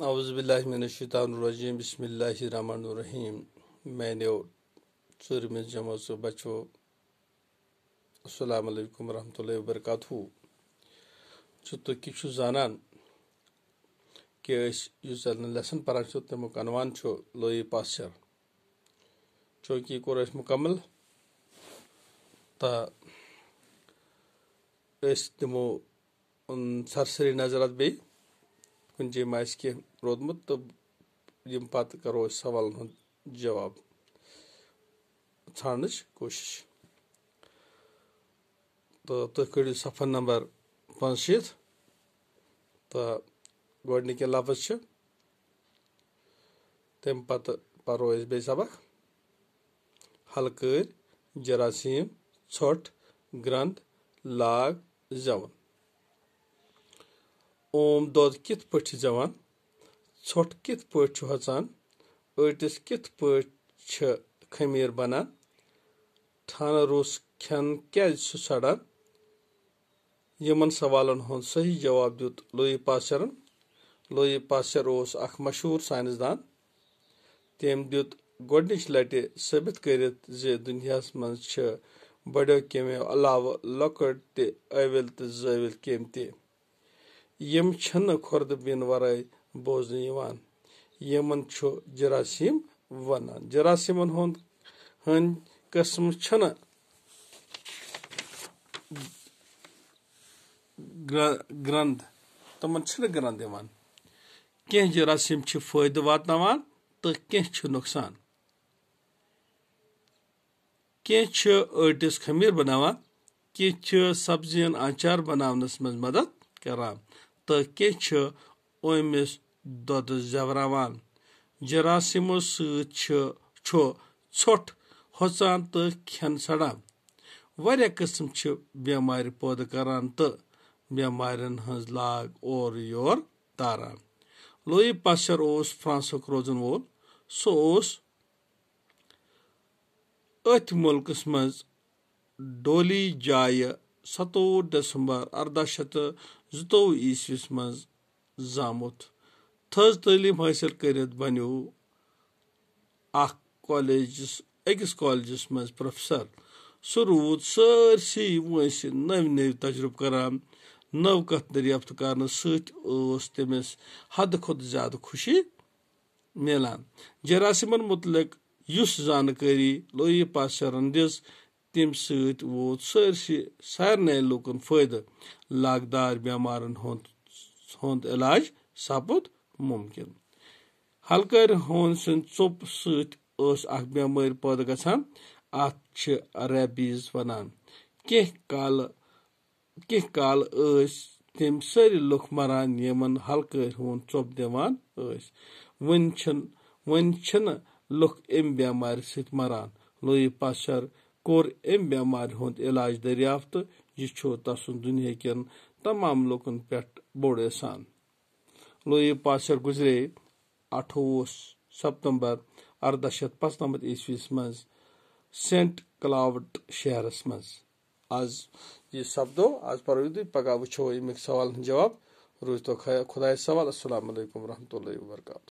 औज़ुबिल्लाहिमिनश्शैतानिर्रजीम बिस्मिल्लाहिर्रहमानिर्रहीम। मैंने ज़रूर जमात बचो अस्सलामु अलैकुम रहमतुल्लाहि व बरकातहू। तो किछु जानन कि लेसन परान तमुक अनवान लोई पास्चर चूँकि कोर मुकम्मल तो दिमो सरसरी नजर बे कुन जे कह रोदमुत तो यम पत करो सवाल जवाब ठान कोशिश। तो तुम करो सफ़ा नंबर 65 तो गोडनिक लफ्ज तम पत परो बे सबक हलकर जरासीम ोट ग्रंथ लाग जवन। ओम दोद कित पट जवान ोट कित पट हचान अटिस कित पट खमीर बनान ठान रोस खन क्या सड़ान। यमन सवालन हुंद सही जवाब दुत लुई पास्चरन। लुई पास्चर अख मशहूर साइंसदान। तम दुत गोडनिच लटि साबित करित जे दुनियास मज बड़ो केम्यो अलाव लकड़ ते अविल तो जविल केम ते यम छन खुर्दबीन वराय बोजन यवान यमन छु जरासीम वनान। जरासीमन हुंद किस्म छन ग्रंथ तमन छन ग्रंथ दिवान कह जरासीम फायदे वातनावान तो कह नुकसान। कह अटिस खमीर बनावान कह सब्जियन आचार बनावनस मज मदद करान तो कह ओमिस दोदस जवरावान। जरासीमो ोट होचान तो खन सड़ान वारिया किस्म बेमार पैदा करान तो बेमारन हज लाग और योर तारान। लुई पास्चर फ्रांसुक रोजन वोल सो अथ मुल्कस मज डोली जाय 27 दिसंबर 1824 ईस्वीस मज जामुत। थज तालीम हासिल करित बनो अकिस कॉलेजस मज प्रोफेसर। सह रूद सरसी वंस नव नव तजुर्ब करान नव कथ दरियाफ्त कर तमिस हद खुद ज्यादा खुशी मिलान। जरासीमन मुतलिक युस जानकारी लुई पास्चरन दिस तम वोत सारे लूकन फायदे लागदार बेमारन हुंद इलाज सपुद मुमकिन। हलकर होन सुन चोप सख बेमार पैदा गसान अत रेबीज वनान। कह काल तम सारे लुख मरान यमन हलकर होन चोप दिवान वन छन लुख अम बेमार सत मरान। लुई पास्चर कोर अम बेमार हुंद इलाज दरियाफ्त यह तसुन दुनिया कन तमाम लुकन पे बोड़ एहसान। लुई पास्चर गुजरे 28 सितंबर 1895 ईस्वीस मज सेंट क्लाउड शहरस मज। आज यह सपदो आज परो पगह वो अमिक सवाल जवाब। रूज तो खुदा सवाल। अस्सलामु अलैकुम रहमतुल्लाहि व बरकातहू।